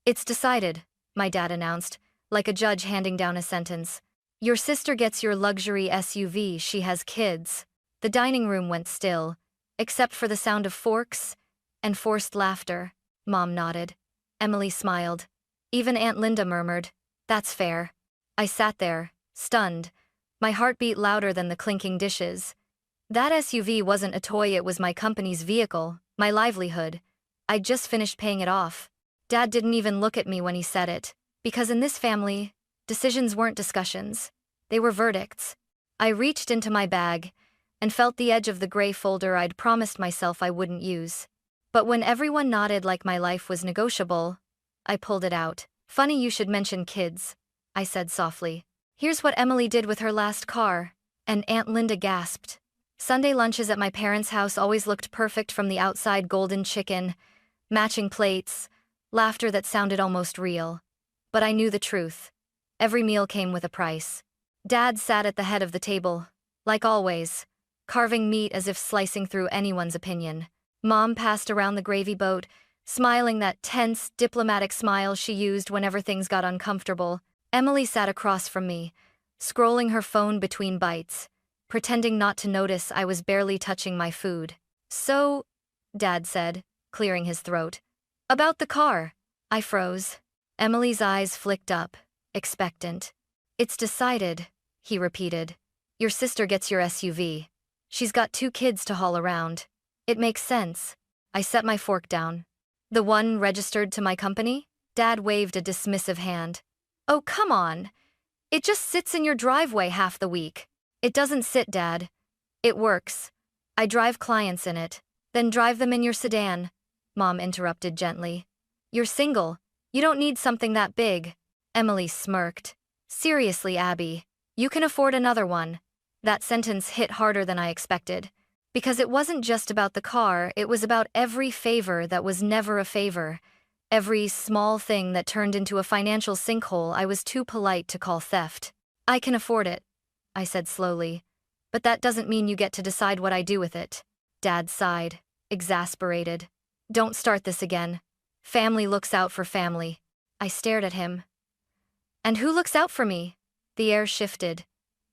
It's decided, my dad announced, like a judge handing down a sentence. Your sister gets your luxury SUV, she has kids. The dining room went still, except for the sound of forks and forced laughter. Mom nodded. Emily smiled. Even Aunt Linda murmured, "That's fair." I sat there, stunned, my heart beat louder than the clinking dishes. That SUV wasn't a toy, it was my company's vehicle, my livelihood. I'd just finished paying it off. Dad didn't even look at me when he said it, because in this family, decisions weren't discussions. They were verdicts. I reached into my bag and felt the edge of the gray folder I'd promised myself I wouldn't use. But when everyone nodded like my life was negotiable, I pulled it out. "Funny you should mention kids," I said softly. "Here's what Emily did with her last car." And Aunt Linda gasped. Sunday lunches at my parents' house always looked perfect from the outside: golden chicken, matching plates, laughter that sounded almost real. But I knew the truth. Every meal came with a price. Dad sat at the head of the table, like always, carving meat as if slicing through anyone's opinion. Mom passed around the gravy boat, smiling that tense, diplomatic smile she used whenever things got uncomfortable. Emily sat across from me, scrolling her phone between bites, pretending not to notice I was barely touching my food. "So," Dad said, clearing his throat. "About the car." I froze. Emily's eyes flicked up, expectant. "It's decided," he repeated. "Your sister gets your SUV. She's got 2 kids to haul around. It makes sense." I set my fork down. "The one registered to my company?" Dad waved a dismissive hand. "Oh, come on. It just sits in your driveway half the week." "It doesn't sit, Dad. It works. I drive clients in it." "Then drive them in your sedan," Mom interrupted gently. "You're single. You don't need something that big." Emily smirked. "Seriously, Abby, you can afford another one." That sentence hit harder than I expected. Because it wasn't just about the car, it was about every favor that was never a favor. Every small thing that turned into a financial sinkhole I was too polite to call theft. "I can afford it," I said slowly. "But that doesn't mean you get to decide what I do with it." Dad sighed, exasperated. "Don't start this again. Family looks out for family." I stared at him. "And who looks out for me?" The air shifted.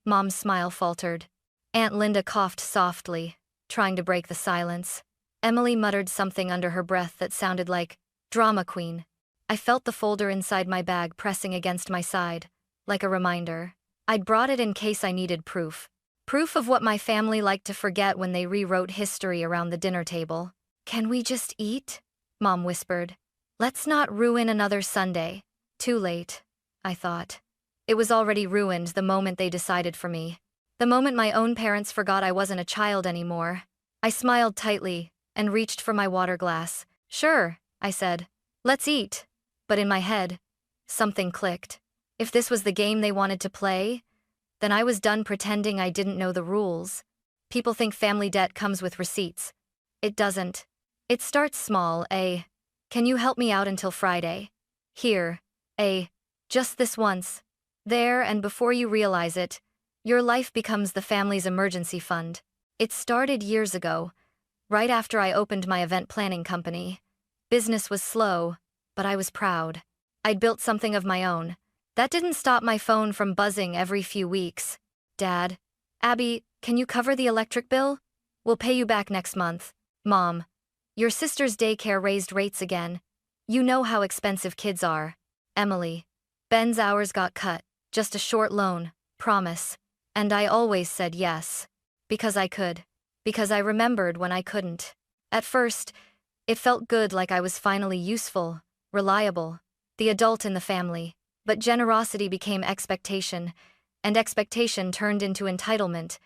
Mom's smile faltered. Aunt Linda coughed softly, trying to break the silence. Emily muttered something under her breath that sounded like, "Drama queen." I felt the folder inside my bag pressing against my side, like a reminder. I'd brought it in case I needed proof. Proof of what my family liked to forget when they rewrote history around the dinner table. "Can we just eat?" Mom whispered. "Let's not ruin another Sunday." Too late, I thought. It was already ruined the moment they decided for me. The moment my own parents forgot I wasn't a child anymore. I smiled tightly and reached for my water glass. "Sure," I said. "Let's eat." But in my head, something clicked. If this was the game they wanted to play, then I was done pretending I didn't know the rules. People think family debt comes with receipts. It doesn't. It starts small, "Can you help me out until Friday?" Here, "Just this once." There, and before you realize it, your life becomes the family's emergency fund. It started years ago, right after I opened my event planning company. Business was slow, but I was proud. I'd built something of my own. That didn't stop my phone from buzzing every few weeks. "Dad, Abby, can you cover the electric bill? We'll pay you back next month." "Mom, your sister's daycare raised rates again. You know how expensive kids are." "Emily, Ben's hours got cut. Just a short loan, promise." And I always said yes. Because I could. Because I remembered when I couldn't. At first, it felt good, like I was finally useful, reliable, the adult in the family. But generosity became expectation, and expectation turned into entitlement.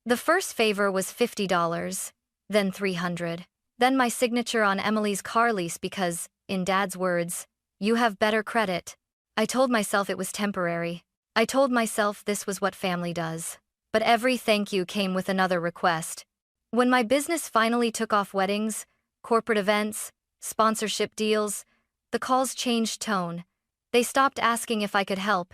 The first favor was $50, then $300. Then my signature on Emily's car lease because, in Dad's words, "You have better credit." I told myself it was temporary. I told myself this was what family does. But every thank you came with another request. When my business finally took off: weddings, corporate events, sponsorship deals, the calls changed tone. They stopped asking if I could help,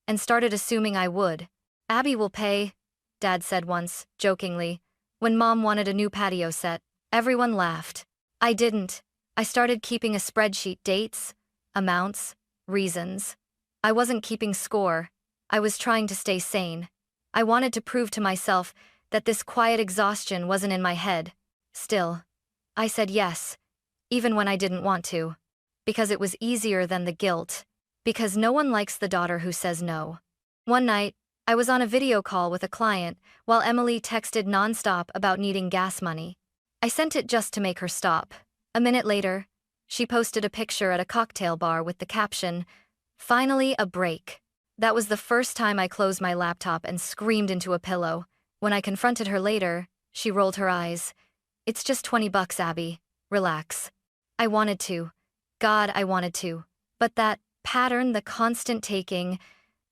and started assuming I would. "Abby will pay," Dad said once, jokingly. When Mom wanted a new patio set, everyone laughed. I didn't. I started keeping a spreadsheet: dates, amounts, reasons. I wasn't keeping score. I was trying to stay sane. I wanted to prove to myself that this quiet exhaustion wasn't in my head. Still, I said yes, even when I didn't want to. Because it was easier than the guilt. Because no one likes the daughter who says no. One night, I was on a video call with a client while Emily texted nonstop about needing gas money. I sent it just to make her stop. A minute later, she posted a picture at a cocktail bar with the caption, "Finally a break." That was the first time I closed my laptop and screamed into a pillow. When I confronted her later, she rolled her eyes. "It's just $20, Abby. Relax." I wanted to. God, I wanted to. But that pattern, the constant taking,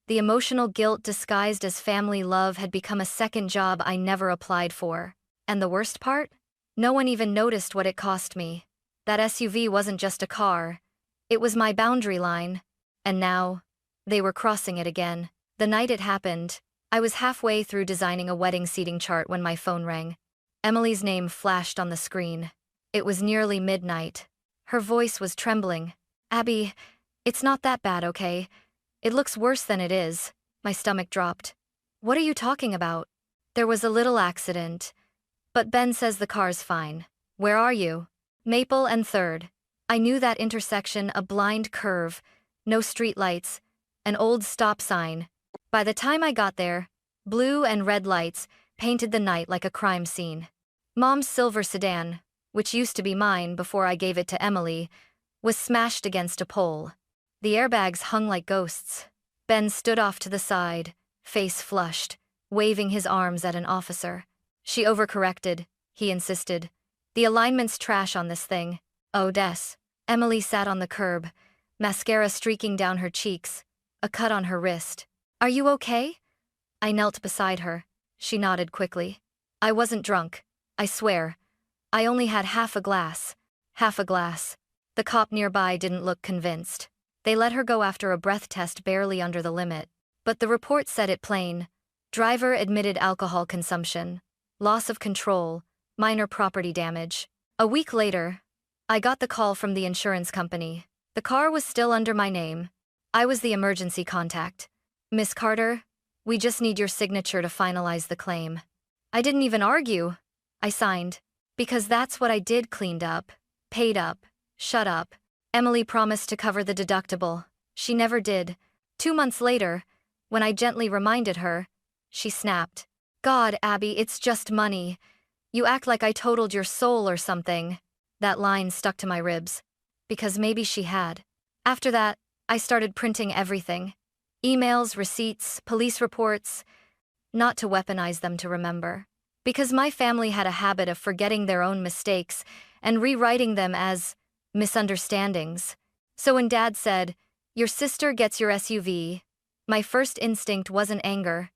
the emotional guilt disguised as family love had become a second job I never applied for. And the worst part? No one even noticed what it cost me. That SUV wasn't just a car. It was my boundary line. And now, they were crossing it again. The night it happened, I was halfway through designing a wedding seating chart when my phone rang. Emily's name flashed on the screen. It was nearly midnight. Her voice was trembling. "Abby, it's not that bad, okay? It looks worse than it is." My stomach dropped. "What are you talking about?" "There was a little accident. But Ben says the car's fine." "Where are you?" "Maple and 3rd. I knew that intersection, a blind curve, no streetlights, an old stop sign. By the time I got there, blue and red lights painted the night like a crime scene. Mom's silver sedan, which used to be mine before I gave it to Emily, was smashed against a pole. The airbags hung like ghosts. Ben stood off to the side, face flushed, waving his arms at an officer. "She overcorrected," he insisted. "The alignment's trash on this thing." "Oh, Des." Emily sat on the curb, mascara streaking down her cheeks, a cut on her wrist. "Are you okay?" I knelt beside her. She nodded quickly. "I wasn't drunk, I swear. I only had half a glass." Half a glass. The cop nearby didn't look convinced. They let her go after a breath test barely under the limit. But the report said it plain. Driver admitted alcohol consumption, loss of control, minor property damage. A week later, I got the call from the insurance company. The car was still under my name. I was the emergency contact. "Miss Carter, we just need your signature to finalize the claim." I didn't even argue. I signed. Because that's what I did. Cleaned up, paid up, shut up. Emily promised to cover the deductible. She never did. 2 months later, when I gently reminded her, she snapped. "God, Abby, it's just money. You act like I totaled your soul or something." That line stuck to my ribs. Because maybe she had. After that, I started printing everything. Emails, receipts, police reports. Not to weaponize them to remember. Because my family had a habit of forgetting their own mistakes and rewriting them as misunderstandings. So when Dad said, "Your sister gets your SUV," my first instinct wasn't anger.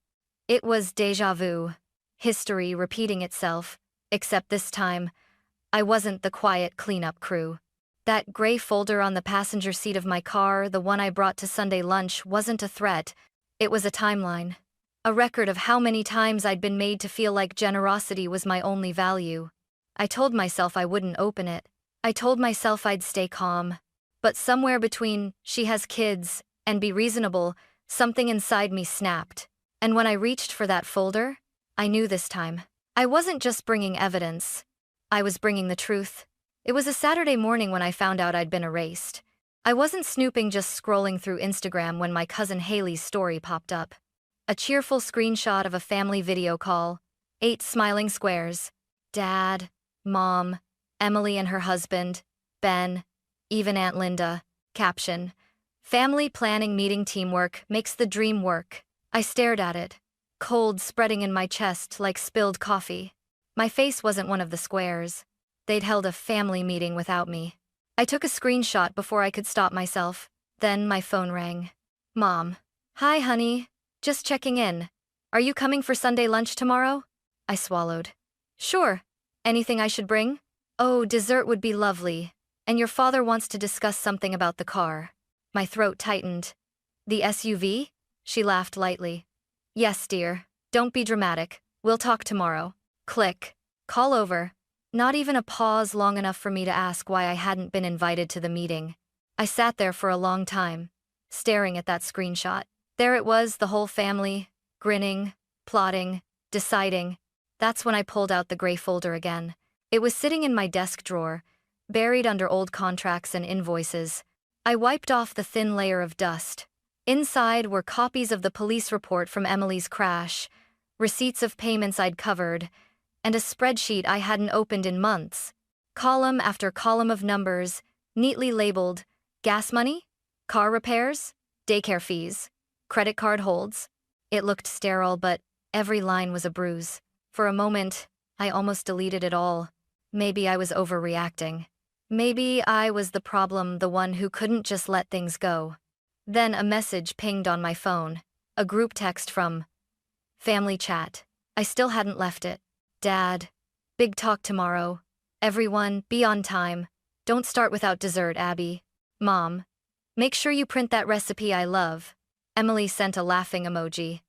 It was déjà vu. History repeating itself. Except this time, I wasn't the quiet cleanup crew. That gray folder on the passenger seat of my car, the one I brought to Sunday lunch, wasn't a threat. It was a timeline. A record of how many times I'd been made to feel like generosity was my only value. I told myself I wouldn't open it. I told myself I'd stay calm. But somewhere between "she has kids" and "be reasonable," something inside me snapped. And when I reached for that folder, I knew this time. I wasn't just bringing evidence. I was bringing the truth. It was a Saturday morning when I found out I'd been erased. I wasn't snooping, just scrolling through Instagram when my cousin Haley's story popped up. A cheerful screenshot of a family video call. 8 smiling squares. Dad, Mom, Emily and her husband, Ben, even Aunt Linda. Caption: "Family planning meeting, teamwork makes the dream work." I stared at it, cold spreading in my chest like spilled coffee. My face wasn't one of the squares. They'd held a family meeting without me. I took a screenshot before I could stop myself. Then my phone rang. "Mom." "Hi, honey. Just checking in. Are you coming for Sunday lunch tomorrow?" I swallowed. "Sure. Anything I should bring?" "Oh, dessert would be lovely. And your father wants to discuss something about the car." My throat tightened. "The SUV?" She laughed lightly. "Yes, dear. Don't be dramatic. We'll talk tomorrow." Click. Call over. Not even a pause long enough for me to ask why I hadn't been invited to the meeting. I sat there for a long time, staring at that screenshot. There it was, the whole family, grinning, plotting, deciding. That's when I pulled out the gray folder again. It was sitting in my desk drawer, buried under old contracts and invoices. I wiped off the thin layer of dust. Inside were copies of the police report from Emily's crash, receipts of payments I'd covered, and a spreadsheet I hadn't opened in months. Column after column of numbers, neatly labeled: gas money, car repairs, daycare fees, credit card holds. It looked sterile, but every line was a bruise. For a moment, I almost deleted it all. Maybe I was overreacting. Maybe I was the problem, the one who couldn't just let things go. Then a message pinged on my phone, a group text from family chat. I still hadn't left it. Dad, big talk tomorrow. Everyone, be on time. Don't start without dessert, Abby. Mom, make sure you print that recipe I love. Emily sent a laughing emoji.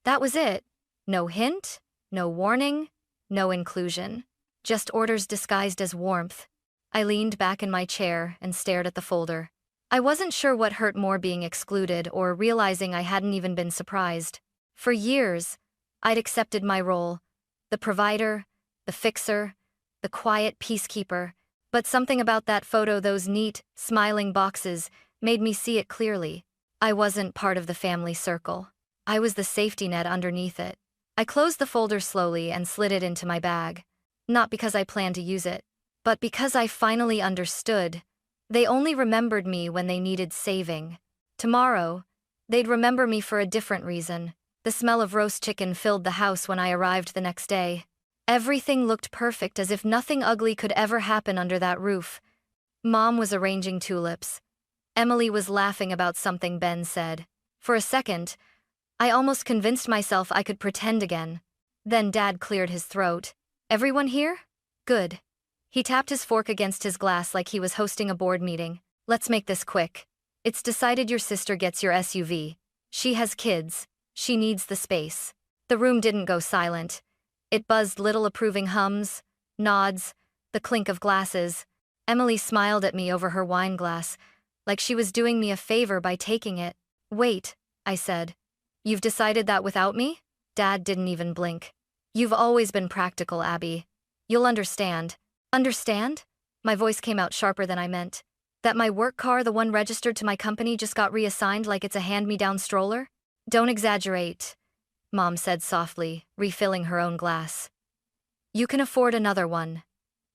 That was it. No hint, no warning, no inclusion. Just orders disguised as warmth. I leaned back in my chair and stared at the folder. I wasn't sure what hurt more, being excluded or realizing I hadn't even been surprised. For years, I'd accepted my role, the provider, the fixer, the quiet peacekeeper, but something about that photo, those neat, smiling boxes, made me see it clearly. I wasn't part of the family circle. I was the safety net underneath it. I closed the folder slowly and slid it into my bag. Not because I planned to use it, but because I finally understood. They only remembered me when they needed saving. Tomorrow, they'd remember me for a different reason. The smell of roast chicken filled the house when I arrived the next day. Everything looked perfect, as if nothing ugly could ever happen under that roof. Mom was arranging tulips. Emily was laughing about something Ben said. For a second, I almost convinced myself I could pretend again. Then Dad cleared his throat. Everyone here? Good. He tapped his fork against his glass like he was hosting a board meeting. Let's make this quick. It's decided your sister gets your SUV. She has kids. She needs the space. The room didn't go silent. It buzzed little approving hums, nods, the clink of glasses. Emily smiled at me over her wine glass, like she was doing me a favor by taking it. Wait, I said. You've decided that without me? Dad didn't even blink. You've always been practical, Abby. You'll understand. Understand? My voice came out sharper than I meant. That my work car, the one registered to my company, just got reassigned like it's a hand-me-down stroller? Don't exaggerate, Mom said softly, refilling her own glass. You can afford another one.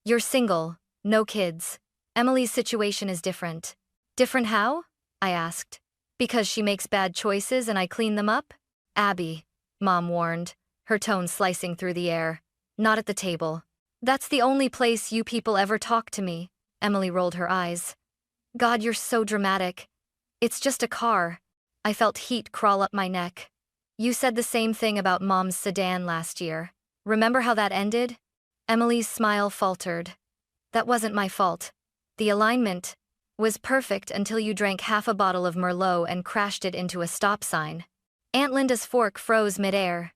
You're single, no kids. Emily's situation is different. Different how? I asked. Because she makes bad choices and I clean them up? Abby, Mom warned, her tone slicing through the air. Not at the table. That's the only place you people ever talk to me. Emily rolled her eyes. God, you're so dramatic. It's just a car. I felt heat crawl up my neck. You said the same thing about Mom's sedan last year. Remember how that ended? Emily's smile faltered. That wasn't my fault. The alignment was perfect until you drank half a bottle of Merlot and crashed it into a stop sign. Aunt Linda's fork froze midair.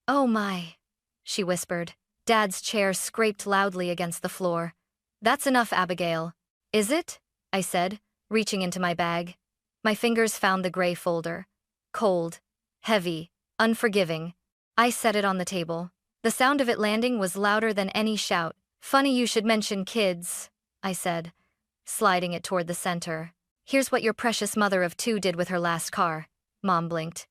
Oh my, she whispered. Dad's chair scraped loudly against the floor. That's enough, Abigail. Is it? I said, reaching into my bag. My fingers found the gray folder. Cold, heavy, unforgiving. I set it on the table. The sound of it landing was louder than any shout. Funny you should mention kids, I said, sliding it toward the center. Here's what your precious mother of two did with her last car. Mom blinked.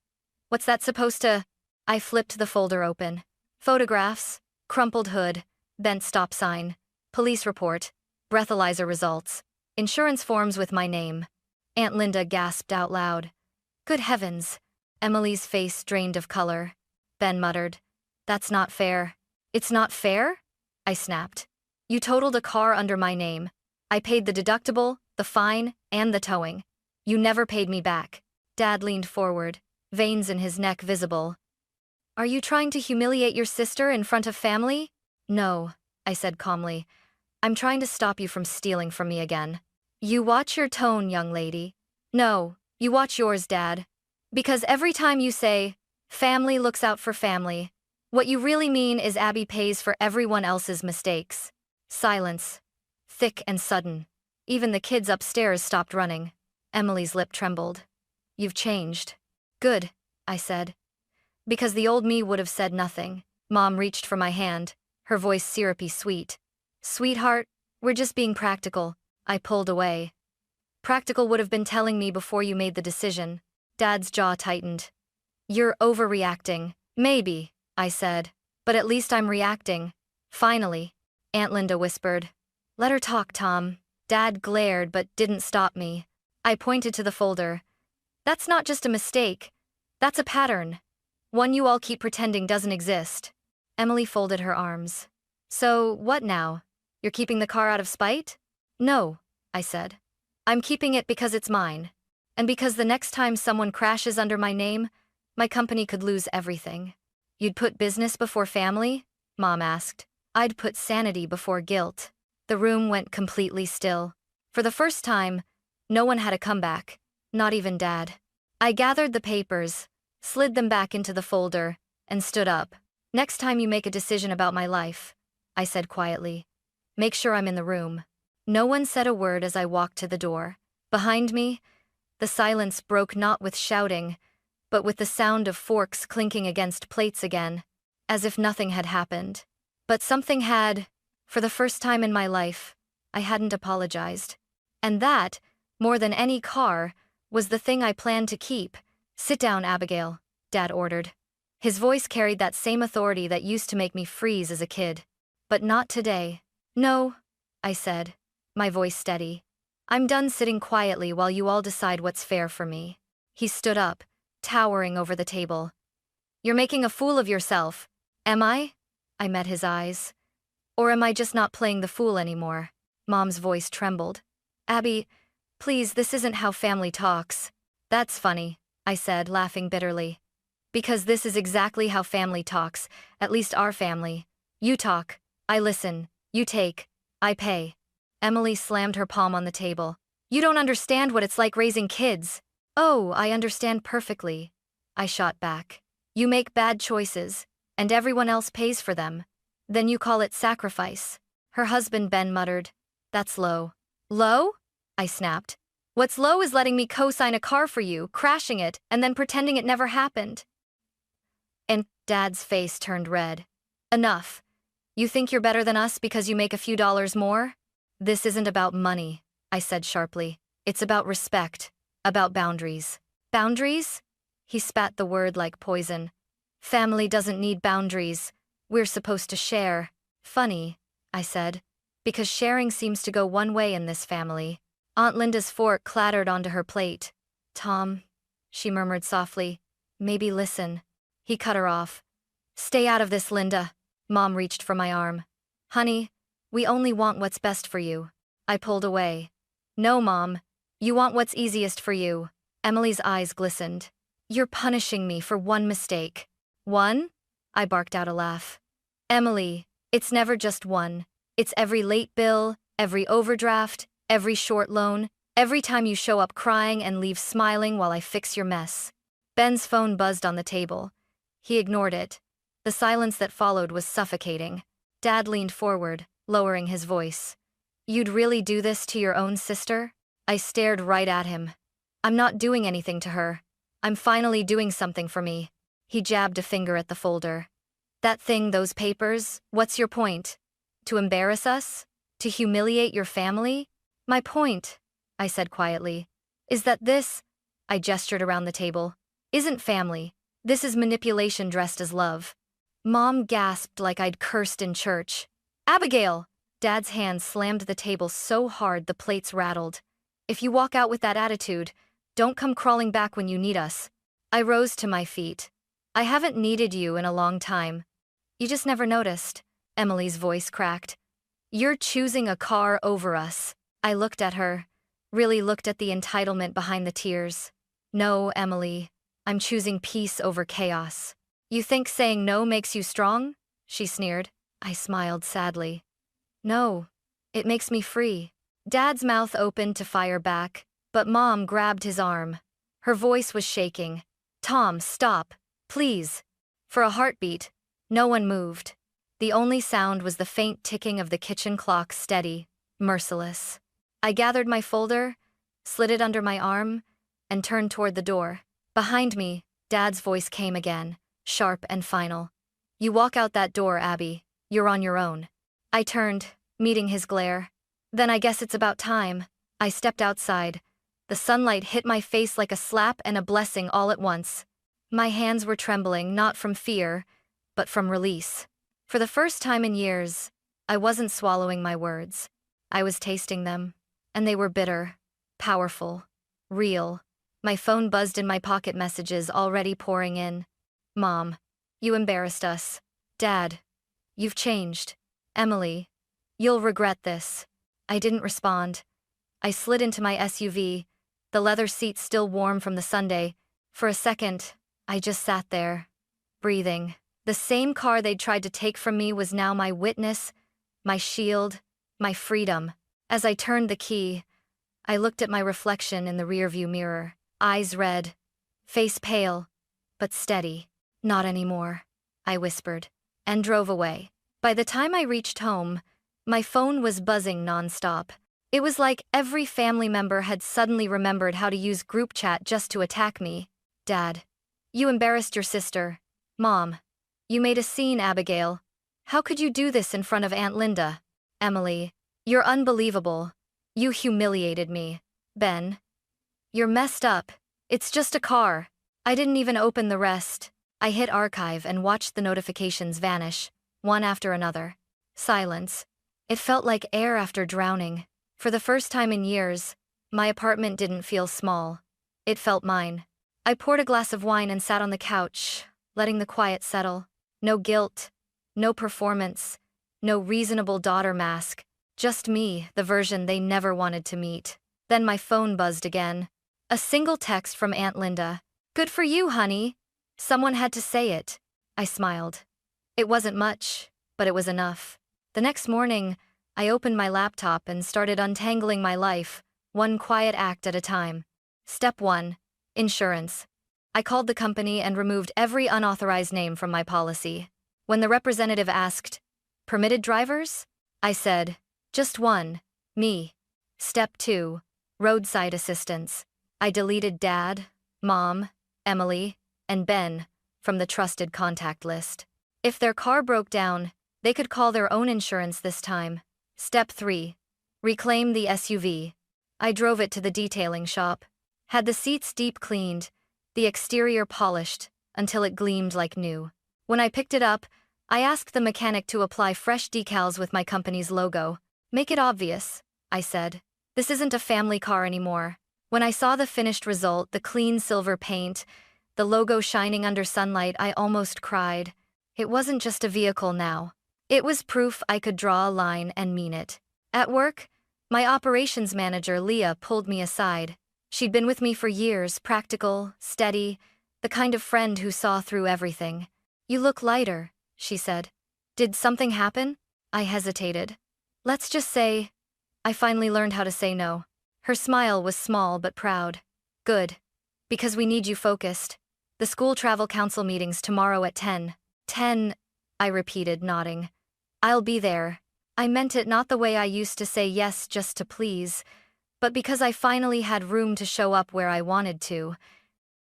What's that supposed to? I flipped the folder open. Photographs, crumpled hood, bent stop sign, police report, breathalyzer results, insurance forms with my name. Aunt Linda gasped out loud. Good heavens. Emily's face drained of color. Ben muttered. That's not fair. It's not fair? I snapped. You totaled a car under my name. I paid the deductible, the fine, and the towing. You never paid me back. Dad leaned forward, veins in his neck visible. Are you trying to humiliate your sister in front of family? No, I said calmly. I'm trying to stop you from stealing from me again. You watch your tone, young lady. No, you watch yours, Dad. Because every time you say, family looks out for family, what you really mean is Abby pays for everyone else's mistakes. Silence. Thick and sudden. Even the kids upstairs stopped running. Emily's lip trembled. You've changed. Good, I said. Because the old me would have said nothing. Mom reached for my hand, her voice syrupy sweet. Sweetheart, we're just being practical. I pulled away. Practical would have been telling me before you made the decision. Dad's jaw tightened. You're overreacting. Maybe, I said. But at least I'm reacting. Finally. Aunt Linda whispered. Let her talk, Tom. Dad glared but didn't stop me. I pointed to the folder. That's not just a mistake. That's a pattern. One you all keep pretending doesn't exist. Emily folded her arms. So, what now? You're keeping the car out of spite? No, I said. I'm keeping it because it's mine. And because the next time someone crashes under my name, my company could lose everything. You'd put business before family? Mom asked. I'd put sanity before guilt. The room went completely still. For the first time, no one had a comeback, not even Dad. I gathered the papers, slid them back into the folder, and stood up. Next time you make a decision about my life, I said quietly, make sure I'm in the room. No one said a word as I walked to the door. Behind me, the silence broke not with shouting, but with the sound of forks clinking against plates again, as if nothing had happened. But something had. For the first time in my life, I hadn't apologized. And that, more than any car, was the thing I planned to keep. Sit down, Abigail, Dad ordered. His voice carried that same authority that used to make me freeze as a kid. But not today. No, I said, my voice steady. I'm done sitting quietly while you all decide what's fair for me. He stood up, towering over the table. You're making a fool of yourself. Am I? I met his eyes. Or am I just not playing the fool anymore? Mom's voice trembled. Abby, please, this isn't how family talks. That's funny, I said, laughing bitterly. Because this is exactly how family talks, at least our family. You talk, I listen, you take, I pay. Emily slammed her palm on the table. You don't understand what it's like raising kids. Oh, I understand perfectly. I shot back. You make bad choices, and everyone else pays for them. Then you call it sacrifice. Her husband Ben muttered. That's low. Low? I snapped. What's low is letting me co-sign a car for you, crashing it, and then pretending it never happened. And Dad's face turned red. Enough. You think you're better than us because you make a few dollars more? This isn't about money, I said sharply. It's about respect, about boundaries. Boundaries? He spat the word like poison. Family doesn't need boundaries. We're supposed to share. Funny, I said, because sharing seems to go one way in this family. Aunt Linda's fork clattered onto her plate. Tom, she murmured softly, maybe listen. He cut her off. Stay out of this, Linda. Mom reached for my arm. Honey, we only want what's best for you. I pulled away. No, Mom. You want what's easiest for you. Emily's eyes glistened. You're punishing me for one mistake. One? I barked out a laugh. Emily, it's never just one. It's every late bill, every overdraft, every short loan, every time you show up crying and leave smiling while I fix your mess. Ben's phone buzzed on the table. He ignored it. The silence that followed was suffocating. Dad leaned forward, lowering his voice. You'd really do this to your own sister? I stared right at him. I'm not doing anything to her. I'm finally doing something for me. He jabbed a finger at the folder. That thing, those papers, what's your point? To embarrass us? To humiliate your family? My point, I said quietly, is that this, I gestured around the table, isn't family. This is manipulation dressed as love. Mom gasped like I'd cursed in church. Abigail! Dad's hand slammed the table so hard the plates rattled. If you walk out with that attitude, don't come crawling back when you need us. I rose to my feet. I haven't needed you in a long time. You just never noticed. Emily's voice cracked. You're choosing a car over us. I looked at her, really looked at the entitlement behind the tears. No, Emily, I'm choosing peace over chaos. You think saying no makes you strong? She sneered. I smiled sadly. No, it makes me free. Dad's mouth opened to fire back, but Mom grabbed his arm. Her voice was shaking. Tom, stop, please. For a heartbeat, no one moved. The only sound was the faint ticking of the kitchen clock, steady, merciless. I gathered my folder, slid it under my arm, and turned toward the door. Behind me, Dad's voice came again, sharp and final. "You walk out that door, Abby. You're on your own." I turned, meeting his glare. "Then I guess it's about time." I stepped outside. The sunlight hit my face like a slap and a blessing all at once. My hands were trembling, not from fear, but from release. For the first time in years, I wasn't swallowing my words. I was tasting them, and they were bitter, powerful, real. My phone buzzed in my pocket, messages already pouring in. "Mom, you embarrassed us." "Dad, you've changed." "Emily, you'll regret this." I didn't respond. I slid into my SUV, the leather seat still warm from the Sunday. For a second, I just sat there, breathing. The same car they'd tried to take from me was now my witness, my shield, my freedom. As I turned the key, I looked at my reflection in the rearview mirror, eyes red, face pale, but steady. "Not anymore," I whispered, and drove away. By the time I reached home, my phone was buzzing nonstop. It was like every family member had suddenly remembered how to use group chat just to attack me. "Dad, you embarrassed your sister." "Mom, you made a scene, Abigail. How could you do this in front of Aunt Linda?" "Emily, you're unbelievable. You humiliated me." "Ben, you're messed up. It's just a car." I didn't even open the rest. I hit archive and watched the notifications vanish, one after another. Silence. It felt like air after drowning. For the first time in years, my apartment didn't feel small. It felt mine. I poured a glass of wine and sat on the couch, letting the quiet settle. No guilt, no performance, no reasonable daughter mask. Just me, the version they never wanted to meet. Then my phone buzzed again. A single text from Aunt Linda. "Good for you, honey." Someone had to say it. I smiled. It wasn't much, but it was enough. The next morning, I opened my laptop and started untangling my life, one quiet act at a time. Step 1. Insurance. I called the company and removed every unauthorized name from my policy. When the representative asked, "Permitted drivers?" I said, "Just one, me." Step 2. Roadside assistance. I deleted Dad, Mom, Emily, and Ben from the trusted contact list. If their car broke down, they could call their own insurance this time. Step 3. Reclaim the SUV. I drove it to the detailing shop. Had the seats deep cleaned, the exterior polished, until it gleamed like new. When I picked it up, I asked the mechanic to apply fresh decals with my company's logo. "Make it obvious," I said. "This isn't a family car anymore." When I saw the finished result, the clean silver paint, the logo shining under sunlight, I almost cried. It wasn't just a vehicle now. It was proof I could draw a line and mean it. At work, my operations manager, Leah, pulled me aside. She'd been with me for years, practical, steady, the kind of friend who saw through everything. "You look lighter," she said. "Did something happen?" I hesitated. "Let's just say, I finally learned how to say no." Her smile was small but proud. "Good. Because we need you focused. The school travel council meeting's tomorrow at 10. 10, I repeated, nodding. "I'll be there." I meant it not the way I used to say yes just to please, but because I finally had room to show up where I wanted to.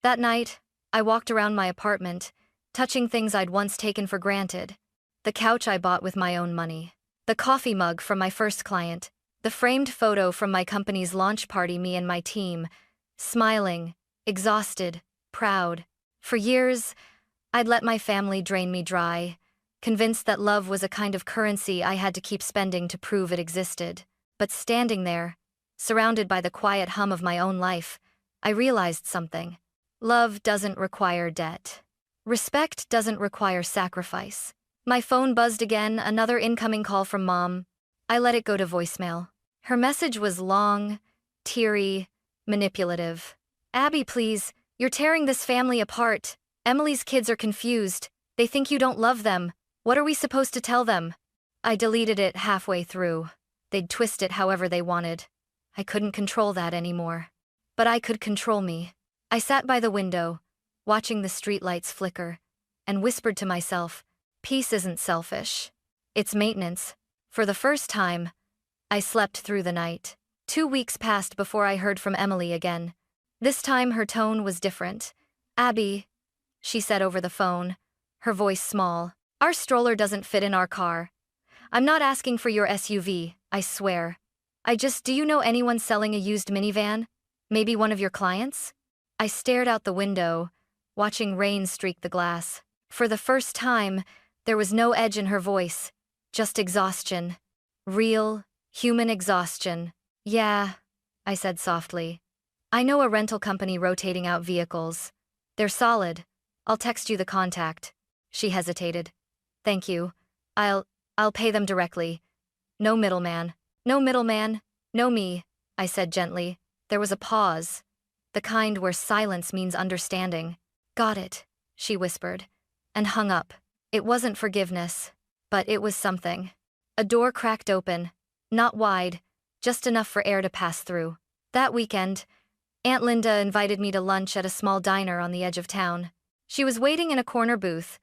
That night, I walked around my apartment, touching things I'd once taken for granted. The couch I bought with my own money. The coffee mug from my first client. The framed photo from my company's launch party, me and my team. Smiling, exhausted, proud. For years, I'd let my family drain me dry, convinced that love was a kind of currency I had to keep spending to prove it existed. But standing there, surrounded by the quiet hum of my own life, I realized something. Love doesn't require debt. Respect doesn't require sacrifice. My phone buzzed again, another incoming call from Mom. I let it go to voicemail. Her message was long, teary, manipulative. "Abby, please, you're tearing this family apart. Emily's kids are confused. They think you don't love them. What are we supposed to tell them?" I deleted it halfway through. They'd twist it however they wanted. I couldn't control that anymore. But I could control me. I sat by the window, watching the streetlights flicker, and whispered to myself, peace isn't selfish. It's maintenance. For the first time, I slept through the night. 2 weeks passed before I heard from Emily again. This time her tone was different. "Abby," she said over the phone, her voice small, "our stroller doesn't fit in our car. I'm not asking for your SUV, I swear. Do you know anyone selling a used minivan? Maybe one of your clients?" I stared out the window, watching rain streak the glass. For the first time, there was no edge in her voice, just exhaustion. Real, human exhaustion. "Yeah," I said softly. "I know a rental company rotating out vehicles. They're solid. I'll text you the contact." She hesitated. "Thank you. I'll pay them directly. No middleman." "No middleman, no me," I said gently. There was a pause, the kind where silence means understanding. "Got it," she whispered, and hung up. It wasn't forgiveness, but it was something. A door cracked open, not wide, just enough for air to pass through. That weekend, Aunt Linda invited me to lunch at a small diner on the edge of town. She was waiting in a corner booth,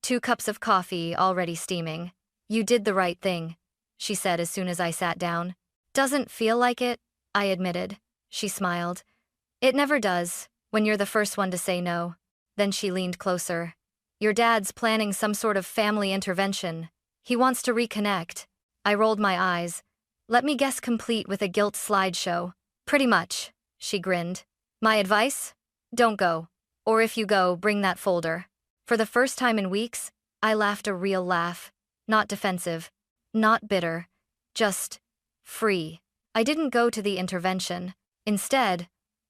2 cups of coffee already steaming. "You did the right thing," she said as soon as I sat down. "Doesn't feel like it," I admitted. She smiled. "It never does, when you're the first one to say no." Then she leaned closer. "Your dad's planning some sort of family intervention. He wants to reconnect." I rolled my eyes. "Let me guess, complete with a guilt slideshow." "Pretty much," she grinned. "My advice? Don't go. Or if you go, bring that folder." For the first time in weeks, I laughed a real laugh. Not defensive. Not bitter. Just free. I didn't go to the intervention. Instead,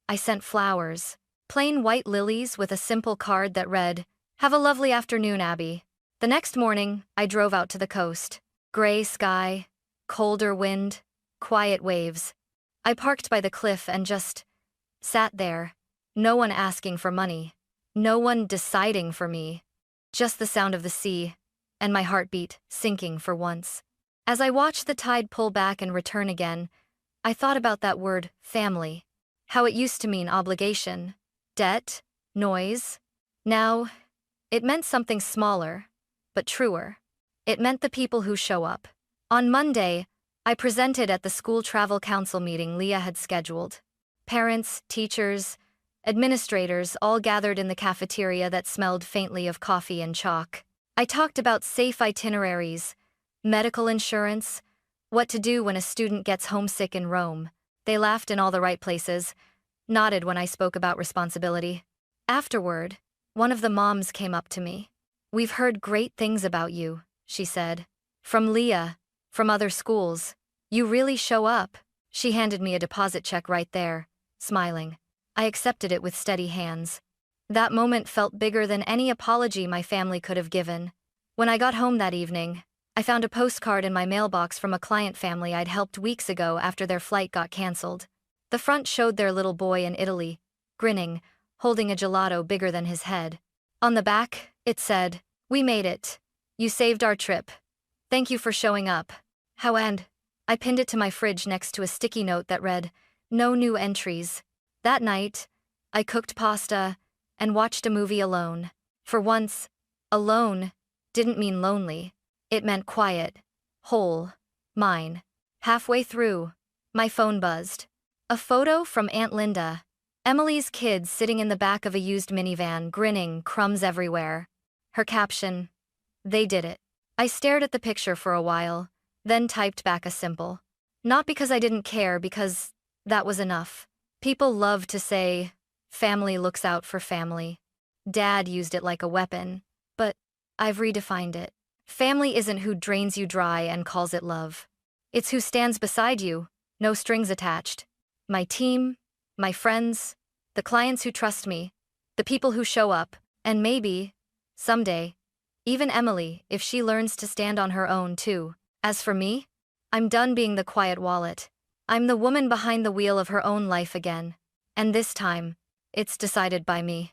I sent flowers. Plain white lilies with a simple card that read, "Have a lovely afternoon, Abby." The next morning, I drove out to the coast. Gray sky, colder wind, quiet waves. I parked by the cliff and just sat there. No one asking for money. No one deciding for me. Just the sound of the sea, and my heartbeat sinking for once. As I watched the tide pull back and return again, I thought about that word, family. How it used to mean obligation, debt, noise. Now, it meant something smaller, but truer. It meant the people who show up. On Monday, I presented at the school travel council meeting Leah had scheduled. Parents, teachers, administrators all gathered in the cafeteria that smelled faintly of coffee and chalk. I talked about safe itineraries, medical insurance, what to do when a student gets homesick in Rome. They laughed in all the right places, nodded when I spoke about responsibility. Afterward, one of the moms came up to me. "We've heard great things about you," she said. "From Leah, from other schools. You really show up." She handed me a deposit check right there, smiling. I accepted it with steady hands. That moment felt bigger than any apology my family could have given. When I got home that evening, I found a postcard in my mailbox from a client family I'd helped weeks ago after their flight got canceled. The front showed their little boy in Italy, grinning, holding a gelato bigger than his head. On the back, it said, "We made it. You saved our trip. Thank you for showing up." And I pinned it to my fridge next to a sticky note that read, "No new entries." That night, I cooked pasta and watched a movie alone. For once, alone didn't mean lonely. It meant quiet, whole, mine. Halfway through, my phone buzzed. A photo from Aunt Linda. Emily's kids sitting in the back of a used minivan, grinning, crumbs everywhere. Her caption, "They did it." I stared at the picture for a while, then typed back a simple. Not because I didn't care, because that was enough. People love to say, family looks out for family. Dad used it like a weapon, but I've redefined it. Family isn't who drains you dry and calls it love. It's who stands beside you, no strings attached. My team, my friends, the clients who trust me, the people who show up, and maybe, someday, even Emily, if she learns to stand on her own too. As for me, I'm done being the quiet wallet. I'm the woman behind the wheel of her own life again. And this time, it's decided by me.